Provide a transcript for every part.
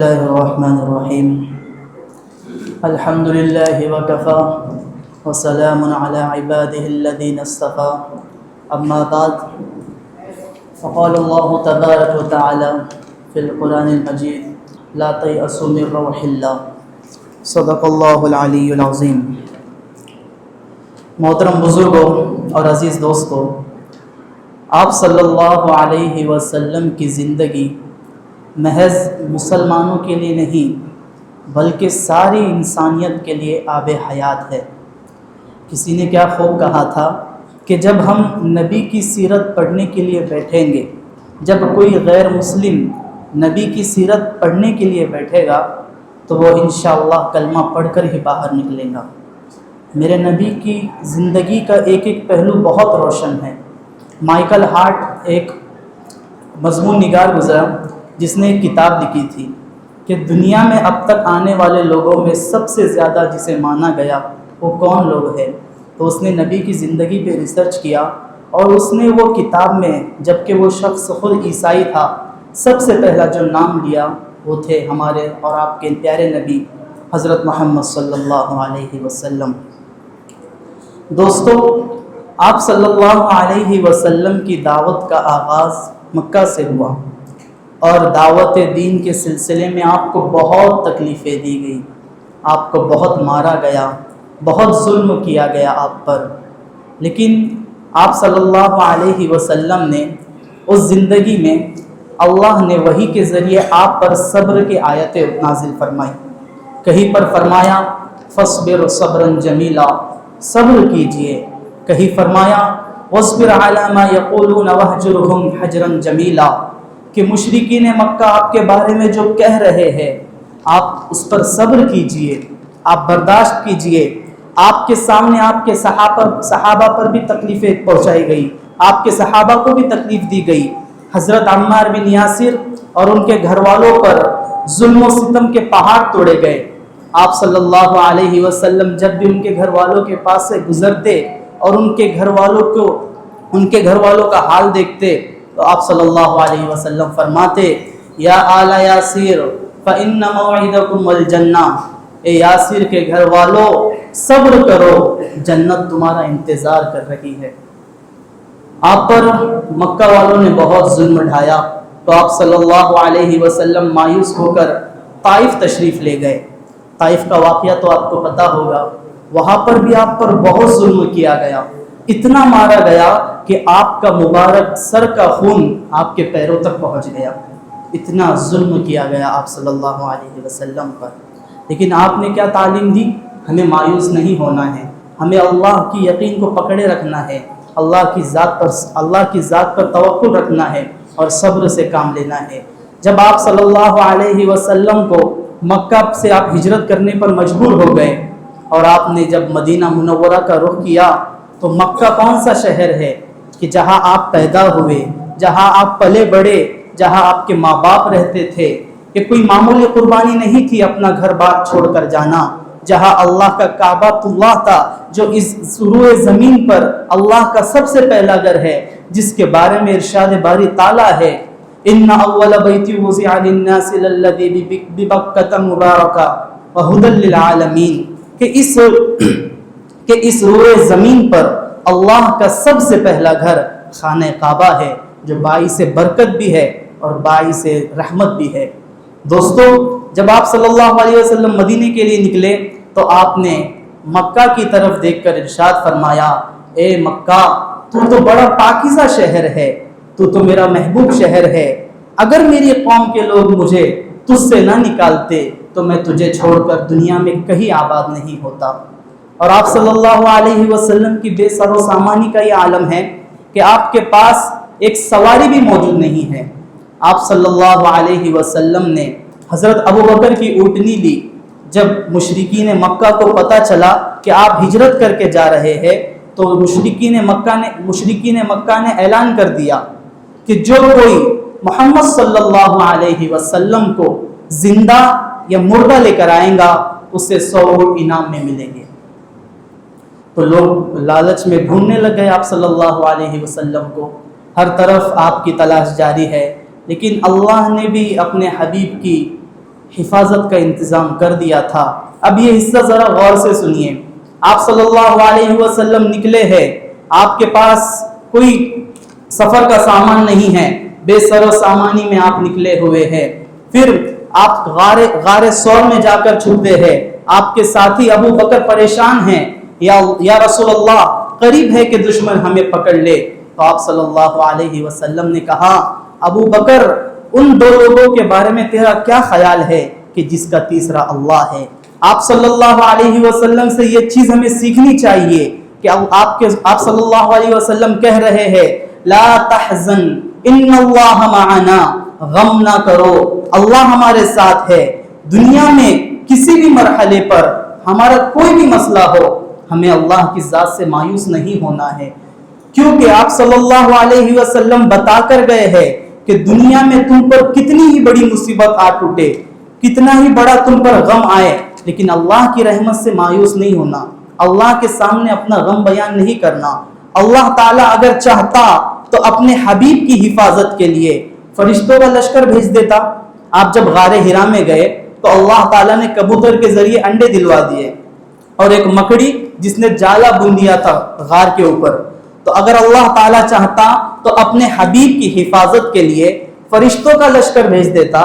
الله الرحمن الرحيم الحمد لله وكفى وسلام على عباده الذين اصطفى أما بعد فقال الله تبارك وتعالى في القرآن المجيد لا تيأسوا من روح الله صدق الله العلی العظیم۔ محترم بزرگوں اور عزیز دوستوں، آپ صلی اللہ علیہ وسلم کی زندگی محض مسلمانوں کے لیے نہیں بلکہ ساری انسانیت کے لیے آب حیات ہے۔ کسی نے کیا خوب کہا تھا کہ جب ہم نبی کی سیرت پڑھنے کے لیے بیٹھیں گے، جب کوئی غیر مسلم نبی کی سیرت پڑھنے کے لیے بیٹھے گا تو وہ انشاءاللہ کلمہ پڑھ کر ہی باہر نکلے گا۔ میرے نبی کی زندگی کا ایک ایک پہلو بہت روشن ہے۔ مائیکل ہارٹ ایک مضمون نگار گزرا جس نے ایک کتاب لکھی تھی کہ دنیا میں اب تک آنے والے لوگوں میں سب سے زیادہ جسے مانا گیا وہ کون لوگ ہیں، تو اس نے نبی کی زندگی پہ ریسرچ کیا اور اس نے وہ کتاب میں، جبکہ وہ شخص خود عیسائی تھا، سب سے پہلا جو نام لیا وہ تھے ہمارے اور آپ کے پیارے نبی حضرت محمد صلی اللہ علیہ وسلم۔ دوستو، آپ صلی اللہ علیہ وسلم کی دعوت کا آغاز مکہ سے ہوا اور دعوت دین کے سلسلے میں آپ کو بہت تکلیفیں دی گئی، آپ کو بہت مارا گیا، بہت ظلم کیا گیا آپ پر، لیکن آپ صلی اللہ علیہ وسلم نے اس زندگی میں اللہ نے وحی کے ذریعے آپ پر صبر کی آیتیں نازل فرمائی۔ کہیں پر فرمایا فاصبر صبرا جمیلا، صبر کیجئے، کہیں فرمایا واصبر علی ما یقولون واہجرہم حجرا جمیلا، کہ مشرکین مکہ آپ کے بارے میں جو کہہ رہے ہیں آپ اس پر صبر کیجئے، آپ برداشت کیجئے۔ آپ کے سامنے آپ کے صحابہ پر بھی تکلیفیں پہنچائی گئی، آپ کے صحابہ کو بھی تکلیف دی گئی۔ حضرت عمار بن یاسر اور ان کے گھر والوں پر ظلم و ستم کے پہاڑ توڑے گئے۔ آپ صلی اللہ علیہ وسلم جب بھی ان کے گھر والوں کے پاس سے گزرتے اور ان کے گھر والوں کا حال دیکھتے تو آپ صلی اللہ علیہ وسلم فرماتے یا آل یاسر فإن موعدکم الجنہ، اے یاسر کے گھر والوں صبر کرو، جنت تمہارا انتظار کر رہی ہے۔ آپ پر مکہ والوں نے بہت ظلم ڈھایا تو آپ صلی اللہ علیہ وسلم مایوس ہو کر طائف تشریف لے گئے۔ طائف کا واقعہ تو آپ کو پتہ ہوگا، وہاں پر بھی آپ پر بہت ظلم کیا گیا، اتنا مارا گیا کہ آپ کا مبارک سر کا خون آپ کے پیروں تک پہنچ گیا، اتنا ظلم کیا گیا آپ صلی اللہ علیہ وسلم پر۔ لیکن آپ نے کیا تعلیم دی؟ ہمیں مایوس نہیں ہونا ہے، ہمیں اللہ کی یقین کو پکڑے رکھنا ہے، اللہ کی ذات پر توکل رکھنا ہے اور صبر سے کام لینا ہے۔ جب آپ صلی اللہ علیہ وسلم کو مکہ سے آپ ہجرت کرنے پر مجبور ہو گئے اور آپ نے جب مدینہ منورہ کا رخ کیا تو مکہ کون سا شہر ہے کہ جہاں آپ پیدا ہوئے، جہاں آپ پلے بڑے، جہاں آپ کے ماں باپ رہتے تھے، کہ کوئی معمولی قربانی نہیں تھی اپنا گھر بار چھوڑ کر جانا، جہاں اللہ کا کعبہ اللہ تھا جو اس روئے زمین پر اللہ کا سب سے پہلا گھر ہے، جس کے بارے میں ارشاد باری تعالیٰ ہے ان اول بیت وضع للناس للذی ببکۃ مبارکہ وہدی للعالمین، کہ اس روئے زمین پر اللہ کا سب سے پہلا گھر خانہ کعبہ ہے جو باعث برکت بھی ہے اور باعث رحمت بھی ہے۔ دوستو، جب آپ صلی اللہ علیہ وسلم مدینے کے لیے نکلے تو آپ نے مکہ کی طرف دیکھ کر ارشاد فرمایا اے مکہ، تو بڑا پاکیزہ شہر ہے، تو میرا محبوب شہر ہے، اگر میری قوم کے لوگ مجھے تجھ سے نہ نکالتے تو میں تجھے چھوڑ کر دنیا میں کہیں آباد نہیں ہوتا۔ اور آپ صلی اللہ علیہ وسلم کی بے سر و سامانی کا یہ عالم ہے کہ آپ کے پاس ایک سواری بھی موجود نہیں ہے۔ آپ صلی اللہ علیہ وسلم نے حضرت ابوبکر کی اونٹنی لی۔ جب مشرکین مکہ کو پتہ چلا کہ آپ ہجرت کر کے جا رہے ہیں تو مشرکین مکہ نے اعلان کر دیا کہ جو کوئی محمد صلی اللہ علیہ وسلم کو زندہ یا مردہ لے کر آئیں گا اسے 100 اونٹ انعام میں ملیں گے۔ تو لوگ لالچ میں ڈھونڈنے لگ گئے آپ صلی اللہ علیہ وسلم کو، ہر طرف آپ کی تلاش جاری ہے، لیکن اللہ نے بھی اپنے حبیب کی حفاظت کا انتظام کر دیا تھا۔ اب یہ حصہ ذرا غور سے سنیے۔ آپ صلی اللہ علیہ وسلم نکلے ہیں، آپ کے پاس کوئی سفر کا سامان نہیں ہے، بے سر و سامانی میں آپ نکلے ہوئے ہیں۔ پھر آپ غار ثور میں جا کر چھپتے ہیں، آپ کے ساتھی ابو بکر پریشان ہیں، یا رسول اللہ قریب ہے کہ دشمن ہمیں پکڑ لے۔ تو آپ صلی اللہ علیہ وسلم نے کہا ابو بکر ان دو لوگوں کے بارے میں تیرا کیا خیال ہے کہ جس کا تیسرا اللہ ہے؟ آپ صلی اللہ علیہ وسلم سے یہ چیز ہمیں سیکھنی چاہیے کہ آپ صلی اللہ علیہ وسلم کہہ رہے ہیں لا تحزن ان اللہ معنا، غم نہ کرو اللہ ہمارے ساتھ ہے۔ دنیا میں کسی بھی مرحلے پر ہمارا کوئی بھی مسئلہ ہو، ہمیں اللہ کی ذات سے مایوس نہیں ہونا ہے، کیونکہ آپ صلی اللہ علیہ وسلم بتا کر گئے ہیں کہ دنیا میں تم پر کتنی ہی بڑی مصیبت آ ٹوٹے، کتنا ہی بڑا تم پر غم آئے، لیکن اللہ کی رحمت سے مایوس نہیں ہونا، اللہ کے سامنے اپنا غم بیان نہیں کرنا۔ اللہ تعالیٰ اگر چاہتا تو اپنے حبیب کی حفاظت کے لیے فرشتوں کا لشکر بھیج دیتا۔ آپ جب غار ہرا میں گئے تو اللہ تعالیٰ نے کبوتر کے ذریعے انڈے دلوا دیے اور ایک مکڑی جس نے جالا بن دیا تھا غار کے اوپر۔ تو اگر اللہ تعالیٰ چاہتا تو اپنے حبیب کی حفاظت کے لیے فرشتوں کا لشکر بھیج دیتا،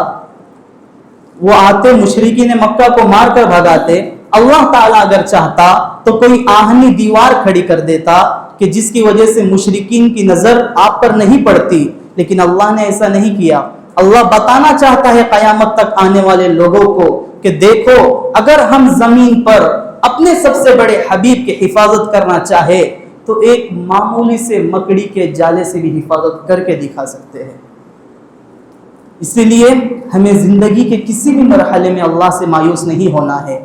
وہ آتے مشرکین مکہ کو مار کر بھگاتے۔ اللہ تعالیٰ اگر چاہتا تو کوئی آہنی دیوار کھڑی کر دیتا کہ جس کی وجہ سے مشرکین کی نظر آپ پر نہیں پڑتی، لیکن اللہ نے ایسا نہیں کیا۔ اللہ بتانا چاہتا ہے قیامت تک آنے والے لوگوں کو کہ دیکھو اگر ہم زمین پر اپنے سب سے بڑے حبیب کی حفاظت کرنا چاہے تو ایک معمولی سے مکڑی کے جالے سے بھی حفاظت کر کے دکھا سکتے ہیں۔ اسی لیے ہمیں زندگی کے کسی بھی مرحلے میں اللہ سے مایوس نہیں ہونا ہے۔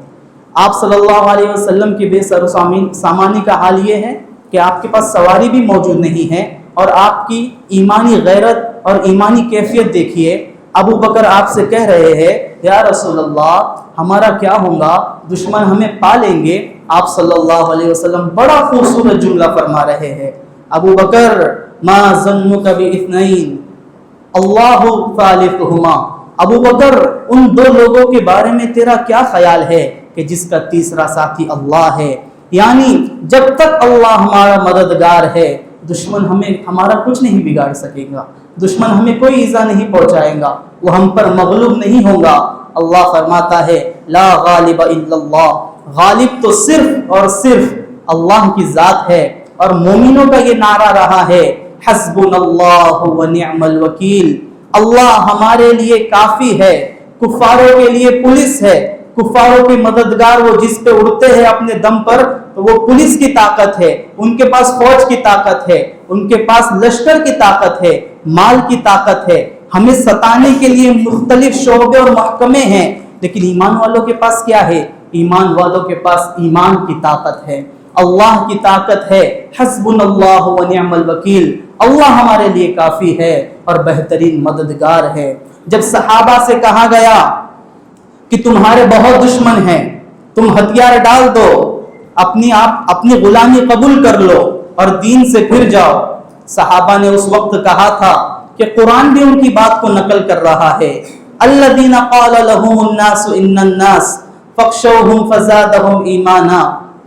آپ صلی اللہ علیہ وسلم کی بے سر و سامانی کا حال یہ ہے کہ آپ کے پاس سواری بھی موجود نہیں ہے، اور آپ کی ایمانی غیرت اور ایمانی کیفیت دیکھیے۔ ابو بکر آپ سے کہہ رہے ہیں یا رسول اللہ ہمارا کیا ہوگا، دشمن ہمیں پا لیں گے۔ آپ صلی اللہ علیہ وسلم بڑا خوبصورت جملہ فرما رہے ہیں، ابو بکر ما ظنک باثنین اللہ ثالثہما، ابو بکر ان دو لوگوں کے بارے میں تیرا کیا خیال ہے کہ جس کا تیسرا ساتھی اللہ ہے؟ یعنی جب تک اللہ ہمارا مددگار ہے دشمن ہمارا کچھ نہیں بگاڑ سکے گا، دشمن ہمیں کوئی ایذا نہیں پہنچائے گا، وہ ہم پر مغلوب نہیں ہوگا۔ اللہ فرماتا ہے لا غالب الا اللہ، غالب تو صرف اور صرف اللہ کی ذات ہے۔ اور مومنوں کا یہ نعرہ رہا ہے حسبنا اللہ ونعم الوکیل، اللہ ہمارے لیے کافی ہے، کفاروں کے لیے پولیس ہے، کفاروں کے مددگار وہ جس پہ اڑتے ہیں اپنے دم پر، تو وہ پولیس کی طاقت ہے، ان کے پاس فوج کی طاقت ہے، ان کے پاس لشکر کی طاقت ہے، مال کی طاقت ہے، ہمیں ستانے کے لیے مختلف شعبے اور محکمے ہیں، لیکن ایمان والوں کے پاس کیا ہے؟ ایمان والوں کے پاس ایمان کی طاقت ہے، اللہ کی طاقت ہے۔ حسبنا اللہ ونعم الوکیل، اللہ ہمارے لیے کافی ہے اور بہترین مددگار ہے۔ جب صحابہ سے کہا گیا کہ تمہارے بہت دشمن ہیں، تم ہتھیار ڈال دو، اپنی غلامی قبول کر لو اور دین سے پھر جاؤ، صحابہ نے اس وقت کہا تھا کہ قرآن بھی ان کی بات کو نقل کر رہا ہے، الذین قال لهم الناس ان الناس فاخشوهم فزادهم ایمانا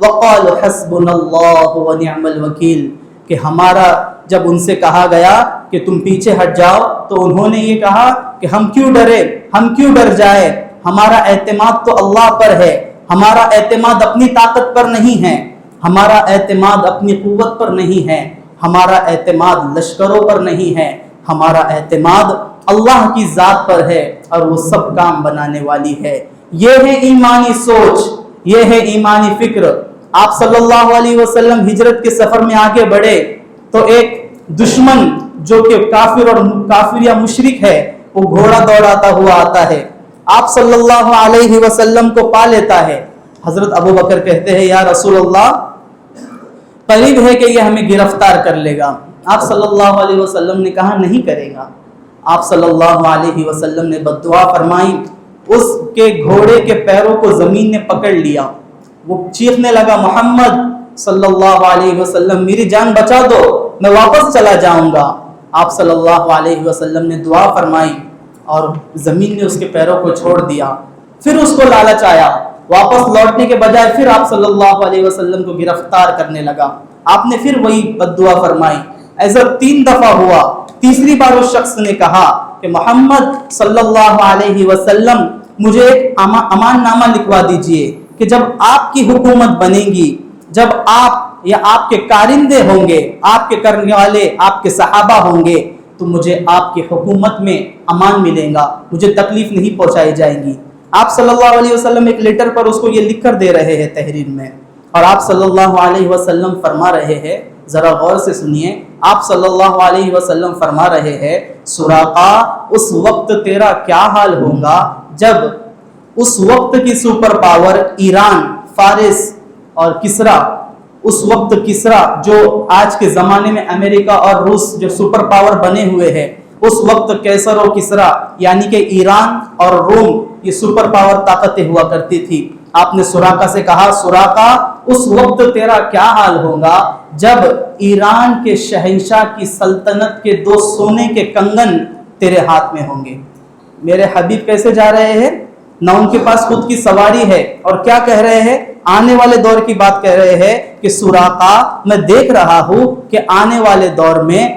وقالوا حسبنا اللہ ونعم الوکیل، کہ ہمارا جب ان سے کہا گیا کہ تم پیچھے ہٹ جاؤ تو انہوں نے یہ کہا کہ ہم کیوں ڈرے، ہم کیوں ڈر جائے، ہمارا اعتماد تو اللہ پر ہے، ہمارا اعتماد اپنی طاقت پر نہیں ہے، ہمارا اعتماد اپنی قوت پر نہیں ہے، ہمارا اعتماد لشکروں پر نہیں ہے، ہمارا اعتماد اللہ کی ذات پر ہے اور وہ سب کام بنانے والی ہے۔ یہ ہے ایمانی سوچ، یہ ہے ایمانی فکر۔ آپ صلی اللہ علیہ وسلم ہجرت کے سفر میں آگے بڑھے تو ایک دشمن جو کہ کافر یا مشرک ہے وہ گھوڑا دوڑاتا ہوا آتا ہے، آپ صلی اللہ علیہ وسلم کو پا لیتا ہے۔ حضرت ابو بکر کہتے ہیں یا رسول اللہ قریب ہے کہ یہ ہمیں گرفتار کر لے گا۔ آپ صلی اللہ علیہ وسلم نے کہا نہیں کرے گا۔ آپ صلی اللہ علیہ وسلم نے بددعا فرمائی، اس کے گھوڑے کے پیروں کو زمین نے پکڑ لیا، وہ چیخنے لگا محمد صلی اللہ علیہ وسلم میری جان بچا دو، میں واپس چلا جاؤں گا۔ آپ صلی اللہ علیہ وسلم نے دعا فرمائی، اور زمین نے اس کے پیروں کو چھوڑ دیا. پھر اس کو لالچ آیا, واپس لوٹنے کے بجائے پھر آپ صلی اللہ علیہ وسلم کو گرفتار کرنے لگا. آپ نے پھر وہی بد دعا فرمائی. ایسا 3 دفعہ ہوا. تیسری بار اس شخص نے کہا کہ محمد صلی اللہ علیہ وسلم مجھے ایک امان نامہ لکھوا دیجئے کہ جب آپ کی حکومت بنے گی, جب آپ یا آپ کے کارندے ہوں گے, آپ کے کرنے والے آپ کے صحابہ ہوں گے, تو مجھے آپ کی حکومت میں امان ملے گا, مجھے تکلیف نہیں پہنچائی جائے گی. آپ صلی اللہ علیہ وسلم ایک لیٹر پر اس کو یہ لکھ کر دے رہے ہیں تحریر میں, اور آپ صلی اللہ علیہ وسلم فرما رہے ہیں, ذرا غور سے سنیے, آپ صلی اللہ علیہ وسلم فرما رہے ہیں, سراقہ اس وقت تیرا کیا حال ہوگا جب اس وقت کی سپر پاور ایران, فارس اور کسرا, اس وقت کسرا جو آج کے زمانے میں امریکہ اور روس جو سپر پاور بنے ہوئے ہیں, اس وقت کیسر و کسرا یعنی کہ ایران اور روم یہ سپر پاور طاقتیں ہوا کرتی تھی. آپ نے سراقہ سے کہا, سراقہ اس وقت تیرا کیا حال ہوگا جب ایران کے شہنشاہ کی سلطنت کے 2 سونے کے کنگن تیرے ہاتھ میں ہوں گے. میرے حبیب کیسے جا رہے ہیں, نہ ان کے پاس خود کی سواری ہے, اور کیا کہہ رہے ہیں, آنے والے دور کی بات کہہ رہے ہیں کہ سراقہ میں دیکھ رہا ہوں کہ آنے والے دور میں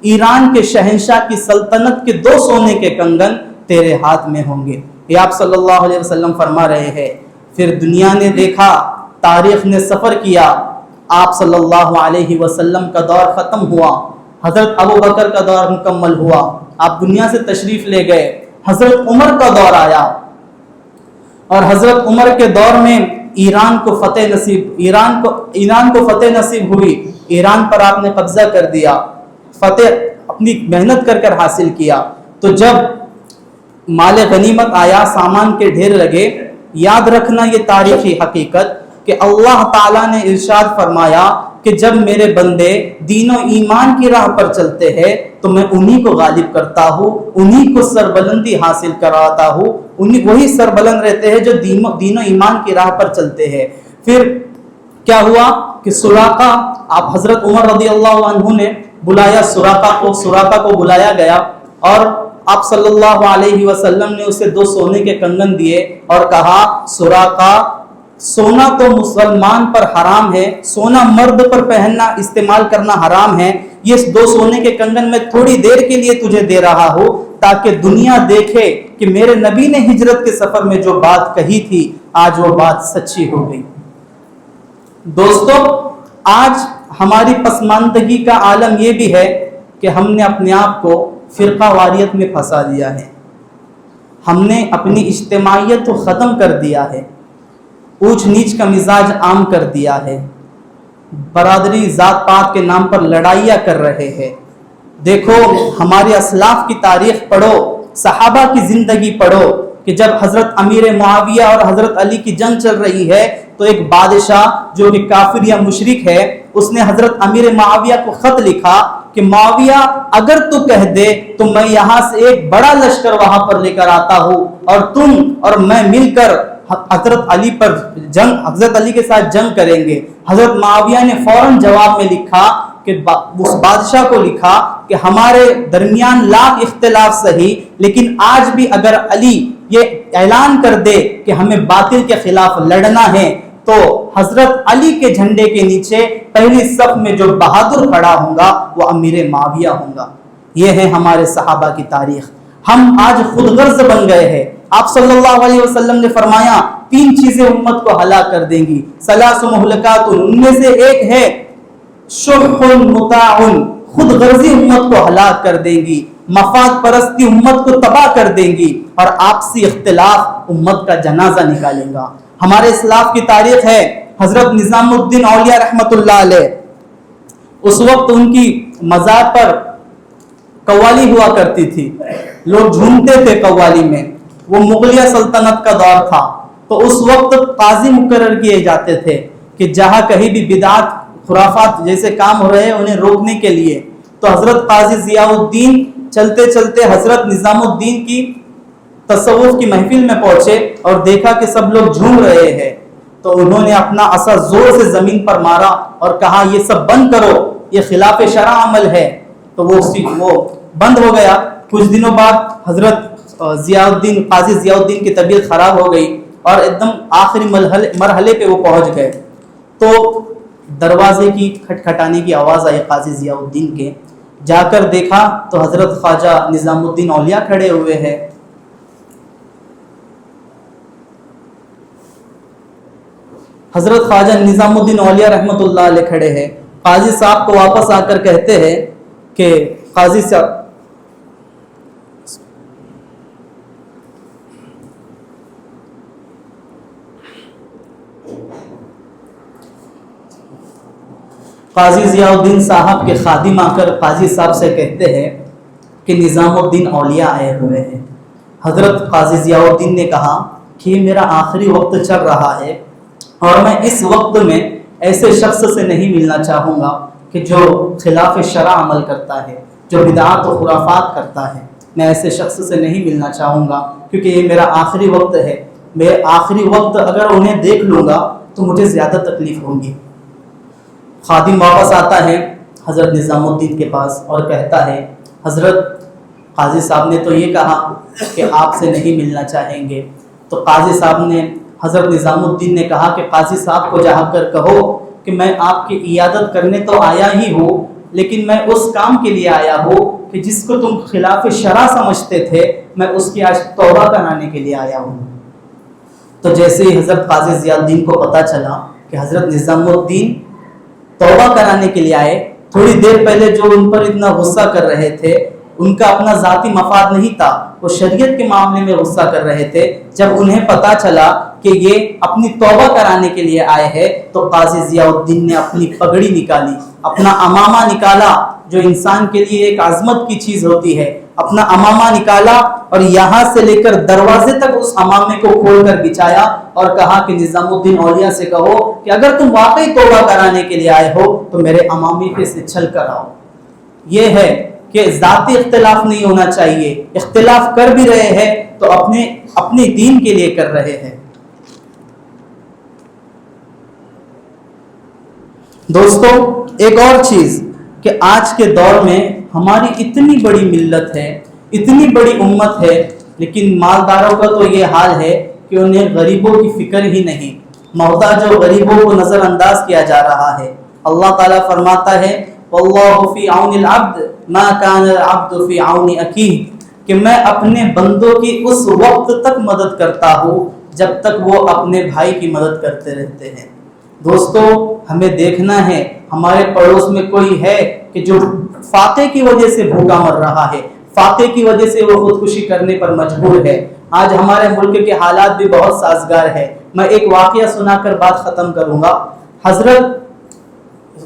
ایران کے شہنشاہ کی سلطنت کے 2 سونے کے کنگن تیرے ہاتھ میں ہوں گے. یہ آپ صلی اللہ علیہ وسلم فرما رہے ہیں. پھر دنیا نے دیکھا, تاریخ نے سفر کیا, آپ صلی اللہ علیہ وسلم کا دور ختم ہوا, حضرت ابو بکر کا دور مکمل ہوا, آپ دنیا سے تشریف لے گئے, حضرت عمر کا دور آیا, اور حضرت عمر کے دور میں ایران کو فتح نصیب ہوئی. ایران پر آپ نے قبضہ کر دیا, فتح اپنی محنت کر کر حاصل کیا. تو جب مال غنیمت آیا, سامان کے ڈھیر لگے, یاد رکھنا یہ تاریخی حقیقت کہ اللہ تعالیٰ نے ارشاد فرمایا کہ جب میرے بندے دین و ایمان کی راہ پر چلتے ہیں تو میں انہی کو غالب کرتا ہوں, انہی کو سربلندی حاصل کراتا ہوں, وہی سربلند رہتے ہیں جو دین و ایمان کی راہ پر چلتے ہیں. پھر کیا ہوا کہ سراقہ, آپ حضرت عمر رضی اللہ عنہ نے بلایا سراقہ کو بلایا گیا, اور آپ صلی اللہ علیہ وسلم نے اسے 2 سونے کے کنگن دیے اور کہا, سراقہ سونا تو مسلمان پر حرام ہے, سونا مرد پر پہننا استعمال کرنا حرام ہے, یہ 2 سونے کے کنگن میں تھوڑی دیر کے لیے تجھے دے رہا ہوں تاکہ دنیا دیکھے کہ میرے نبی نے ہجرت کے سفر میں جو بات کہی تھی آج وہ بات سچی ہو گئی. دوستو, آج ہماری پسماندگی کا عالم یہ بھی ہے کہ ہم نے اپنے آپ کو فرقہ واریت میں پھنسا دیا ہے, ہم نے اپنی اجتماعیت کو ختم کر دیا ہے, اونچ نیچ کا مزاج عام کر دیا ہے, برادری ذات پات کے نام پر لڑائیاں کر رہے ہیں. دیکھو ہمارے اسلاف کی تاریخ پڑھو, صحابہ کی زندگی پڑھو کہ جب حضرت امیر معاویہ اور حضرت علی کی جنگ چل رہی ہے تو ایک بادشاہ جو کہ کافر یا مشرک ہے, اس نے حضرت امیر معاویہ کو خط لکھا کہ معاویہ اگر تو کہہ دے تو میں یہاں سے ایک بڑا لشکر وہاں پر لے کر آتا ہوں, اور تم اور میں مل کر حضرت علی کے ساتھ جنگ کریں گے. حضرت معاویہ نے فوراً جواب میں لکھا کہ اس بادشاہ کو لکھا کہ ہمارے درمیان لاکھ اختلاف صحیح, لیکن آج بھی اگر علی یہ اعلان کر دے کہ ہمیں باطل کے خلاف لڑنا ہے تو حضرت علی کے جھنڈے کے نیچے پہلی صف میں جو بہادر کھڑا ہوگا وہ امیر معاویہ ہوگا. یہ ہے ہمارے صحابہ کی تاریخ. ہم آج خود غرض بن گئے ہیں. آپ صلی اللہ علیہ وسلم نے فرمایا 3 چیزیں امت کو ہلاک کر دیں گی, ثلاث مہلکات, ان میں سے ایک ہے شح مطاع, خود غرضی امت کو ہلاک کر دیں گی, مفاد پرستی امت کو تباہ کر دیں گی, اور آپسی اختلاف امت کا جنازہ نکالیں گا. ہمارے اسلاف کی تاریخ ہے, حضرت نظام الدین اولیاء رحمت اللہ علیہ, اس وقت ان کی مزار پر قوالی ہوا کرتی تھی, لوگ جھومتے تھے قوالی میں, وہ مغلیہ سلطنت کا دور تھا, تو اس وقت قاضی مقرر کیے جاتے تھے کہ جہاں کہیں بھی بدعات خرافات جیسے کام ہو رہے ہیں انہیں روکنے کے لیے. تو حضرت قاضی ضیاء الدین چلتے چلتے حضرت نظام الدین کی تصوف کی محفل میں پہنچے اور دیکھا کہ سب لوگ جھوم رہے ہیں, تو انہوں نے اپنا عصا زور سے زمین پر مارا اور کہا یہ سب بند کرو, یہ خلاف شرع عمل ہے. تو وہ بند ہو گیا. کچھ دنوں بعد حضرت قاضی ضیاء الدین کی طبیعت خراب ہو گئی اور ایک دم آخری مرحلے پہ وہ پہنچ گئے، تو دروازے کی کھٹکھٹانے کی آواز آئی قاضی ضیاء الدین کے. جا کر دیکھا تو حضرت خواجہ نظام الدین اولیاء کھڑے ہوئے ہیں. حضرت خواجہ نظام الدین اولیاء رحمۃ اللہ علیہ کھڑے ہیں. قاضی صاحب کو واپس آ کر کہتے ہیں کہ قاضی صاحب قاضی ضیاء الدین صاحب کے خادم آ کر قاضی صاحب سے کہتے ہیں کہ نظام الدین اولیاء آئے ہوئے ہیں. حضرت قاضی ضیاء الدین نے کہا کہ یہ میرا آخری وقت چل رہا ہے اور میں اس وقت میں ایسے شخص سے نہیں ملنا چاہوں گا کہ جو خلاف شرع عمل کرتا ہے، جو بدعات و خرافات کرتا ہے. میں ایسے شخص سے نہیں ملنا چاہوں گا کیونکہ یہ میرا آخری وقت ہے. میں آخری وقت اگر انہیں دیکھ لوں گا تو مجھے زیادہ تکلیف ہوگی. خادم واپس آتا ہے حضرت نظام الدین کے پاس اور کہتا ہے حضرت قاضی صاحب نے تو یہ کہا کہ آپ سے نہیں ملنا چاہیں گے. تو قاضی صاحب نے حضرت نظام الدین نے کہا کہ قاضی صاحب کو جا کر کہو کہ میں آپ کی عیادت کرنے تو آیا ہی ہوں، لیکن میں اس کام کے لیے آیا ہوں کہ جس کو تم خلاف شرع سمجھتے تھے، میں اس کی آج توبہ کرانے کے لیے آیا ہوں. تو جیسے ہی حضرت قاضی ضیاء الدین کو پتہ چلا کہ حضرت نظام الدین توبہ کرانے کے لیے آئے، تھوڑی دیر پہلے جو ان پر اتنا غصہ کر رہے تھے ان کا اپنا ذاتی مفاد نہیں تھا، وہ شریعت کے معاملے میں غصہ کر رہے تھے. جب انہیں پتا چلا کہ یہ اپنی توبہ کرانے کے لیے آئے ہیں تو قاضی ضیاء الدین نے اپنی پگڑی نکالی، اپنا امامہ نکالا جو انسان کے لیے ایک عظمت کی چیز ہوتی ہے. اپنا امامہ نکالا اور یہاں سے لے کر دروازے تک اس امامے کو کھول کر بچھایا اور کہا کہ نظام الدین اولیاء سے کہو کہ اگر تم واقعی توبہ کرانے کے لیے آئے ہو تو میرے امامے پہ سے چھل کر آؤ. یہ ہے کہ ذاتی اختلاف نہیں ہونا چاہیے. اختلاف کر بھی رہے ہیں تو اپنے دین کے لیے کر رہے ہیں. دوستو ایک اور چیز کہ آج کے دور میں ہماری اتنی بڑی ملت ہے، اتنی بڑی امت ہے، لیکن مالداروں کا تو یہ حال ہے کہ انہیں غریبوں کی فکر ہی نہیں. محتاج و غریبوں کو نظر انداز کیا جا رہا ہے. اللہ تعالیٰ فرماتا ہے واللہ فی عون العبد ما کان العبد فی عون اخیہ، کہ میں اپنے بندوں کی اس وقت تک مدد کرتا ہوں جب تک وہ اپنے بھائی کی مدد کرتے رہتے ہیں. دوستو ہمیں دیکھنا ہے ہمارے پڑوس میں کوئی ہے کہ جو فاقے کی وجہ سے بھوکا مر رہا ہے، فاقے کی وجہ سے وہ خودکشی کرنے پر مجبور ہے. آج ہمارے ملک کے حالات بھی بہت سازگار ہے. میں ایک واقعہ سنا کر بات ختم کروں گا. حضرت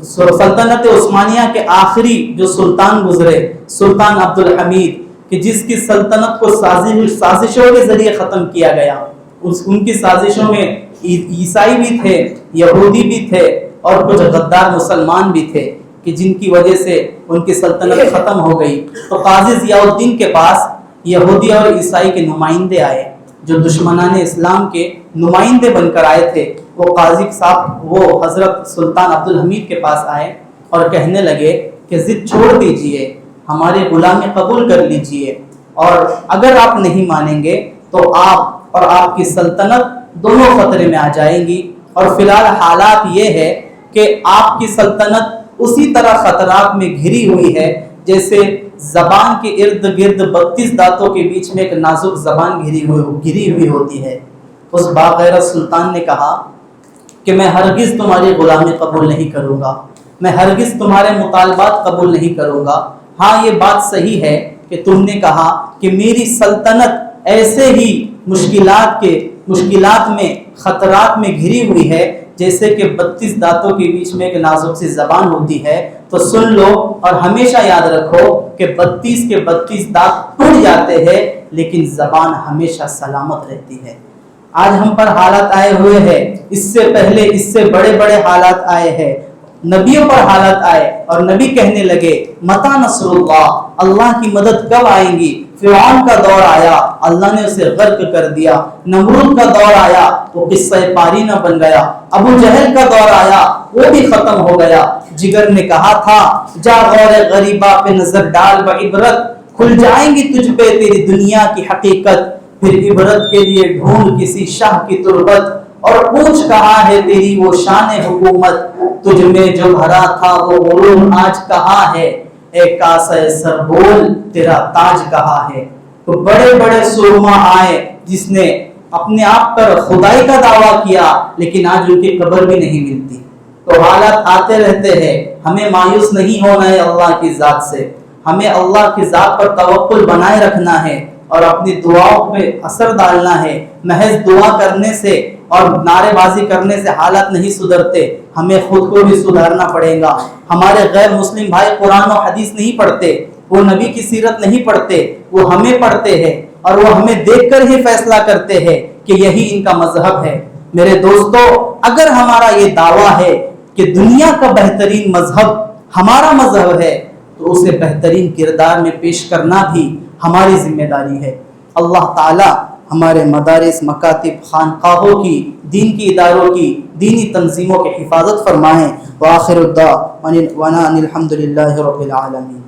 سلطنت عثمانیہ کے آخری جو سلطان گزرے، سلطان عبد الحمید، کہ جس کی سلطنت کو سازشوں کے ذریعے ختم کیا گیا. ان کی سازشوں میں عیسائی بھی تھے، یہودی بھی تھے اور کچھ غدار مسلمان بھی تھے کہ جن کی وجہ سے ان کی سلطنت ختم ہو گئی. تو قاضی ضیاء الدین کے پاس یہودی اور عیسائی کے نمائندے آئے جو دشمنان اسلام کے نمائندے بن کر آئے تھے. وہ قاضی صاحب وہ حضرت سلطان عبد الحمید کے پاس آئے اور کہنے لگے کہ ضد چھوڑ دیجئے، ہماری غلامی قبول کر لیجئے، اور اگر آپ نہیں مانیں گے تو آپ اور آپ کی سلطنت دونوں خطرے میں آ جائیں گی. اور فی الحال حالات یہ ہے کہ آپ کی سلطنت اسی طرح خطرات میں گھری ہوئی ہے جیسے زبان کے ارد گرد 32 دانتوں کے بیچ میں ایک نازک زبان گھری ہوئی ہوتی ہے. اس باغیرت سلطان نے کہا کہ میں ہرگز تمہاری غلامی قبول نہیں کروں گا، میں ہرگز تمہارے مطالبات قبول نہیں کروں گا. ہاں یہ بات صحیح ہے کہ تم نے کہا کہ میری سلطنت ایسے ہی مشکلات میں خطرات میں گھری ہوئی ہے جیسے کہ 32 دانتوں کے بیچ میں ایک نازک سی زبان ہوتی ہے. تو سن لو اور ہمیشہ یاد رکھو کہ 32 کے 32 دانت ٹوٹ جاتے ہیں لیکن زبان ہمیشہ سلامت رہتی ہے. آج ہم پر حالات آئے ہوئے ہیں، اس سے پہلے اس سے بڑے بڑے حالات آئے ہیں، نبیوں پر حالات آئے اور نبی کہنے لگے متی نصر اللہ، اللہ کی مدد کب آئیں گی. فرعون کا دور آیا، اللہ نے اسے غرق کر دیا. نمرود کا دور آیا، وہ قصہ پاری نہ بن گیا. ابو جہل کا دور آیا، وہ بھی ختم ہو گیا. جگر نے کہا تھا جا غور غریبہ پہ نظر ڈال بعبرت، کھل جائیں گی تجھ پہ تیری دنیا کی حقیقت، پھر عبرت کے لیے ڈھونڈ کسی شاہ کی تربت، اور پوچھ کہاں ہے تیری وہ شان حکومت، تجھ میں جو بھرا تھا وہ غرور آج کہاں ہے، اے کاسہ سر بول تیرا تاج کہاں ہے۔ تو بڑے بڑے سرما آئے جس نے اپنے آپ پر خدائی کا دعویٰ کیا، لیکن آج ان کی قبر بھی نہیں ملتی۔ تو حالات آتے رہتے ہیں، ہمیں مایوس نہیں ہونا ہے اللہ کی ذات سے، ہمیں اللہ کی ذات پر توکل بنائے رکھنا ہے اور اپنی دعاؤں پہ اثر ڈالنا ہے۔ محض دعا کرنے سے اور نعرے بازی کرنے سے حالات نہیں سدھرتے، ہمیں خود کو بھی سدھارنا پڑے گا۔ ہمارے غیر مسلم بھائی قرآن و حدیث نہیں پڑھتے، وہ نبی کی سیرت نہیں پڑھتے، وہ ہمیں پڑھتے ہیں اور وہ ہمیں دیکھ کر ہی فیصلہ کرتے ہیں کہ یہی ان کا مذہب ہے۔ میرے دوستو، اگر ہمارا یہ دعویٰ ہے کہ دنیا کا بہترین مذہب ہمارا مذہب ہے، تو اسے بہترین کردار میں پیش کرنا بھی ہماری ذمہ داری ہے۔ اللہ تعالی ہمارے مدارس، مکاتب، خانقاہوں کی، دین کی اداروں کی، دینی تنظیموں کی حفاظت فرمائیں۔ وآخر الدعوانا ان الحمد للہ رب العالمین۔